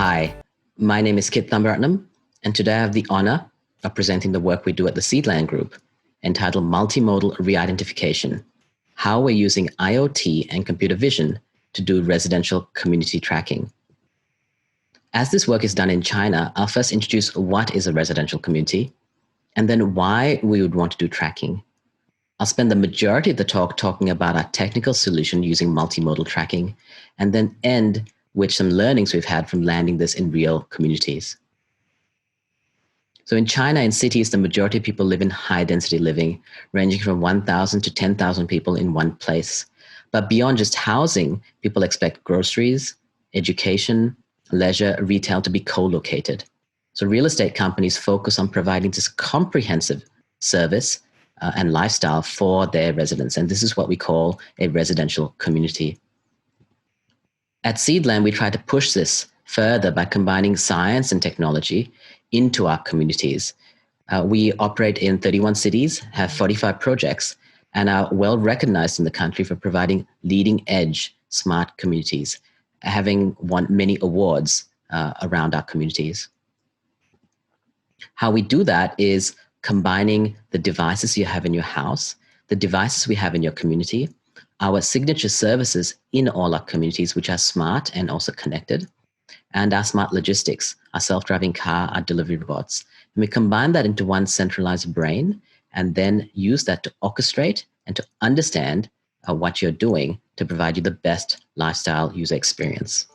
Hi, my name is Thambiratnam, and today I have the honor of presenting the work we do at the Seedland Group, entitled Multi-modal Re-identification, how we're using IoT and computer vision to do residential community tracking. As this work is done in China, I'll first introduce what is a residential community, and then why we would want to do tracking. I'll spend the majority of the talk talking about our technical solution using multimodal tracking, and then end with some learnings we've had from landing this in real communities. So in China, in cities, the majority of people live in high density living, ranging from 1,000 to 10,000 people in one place. But beyond just housing, people expect groceries, education, leisure, retail to be co-located. So real estate companies focus on providing this comprehensive service and lifestyle for their residents. And this is what we call a residential community. At Seedland, we try to push this further by combining science and technology into our communities. We operate in 31 cities, have 45 projects, and are well recognized in the country for providing leading edge smart communities, having won many awards around our communities. How we do that is combining the devices you have in your house, the devices we have in your community, our signature services in all our communities, which are smart and also connected, and our smart logistics, our self-driving car, our delivery robots. And we combine that into one centralized brain and then use that to orchestrate and to understand what you're doing to provide you the best lifestyle user experience.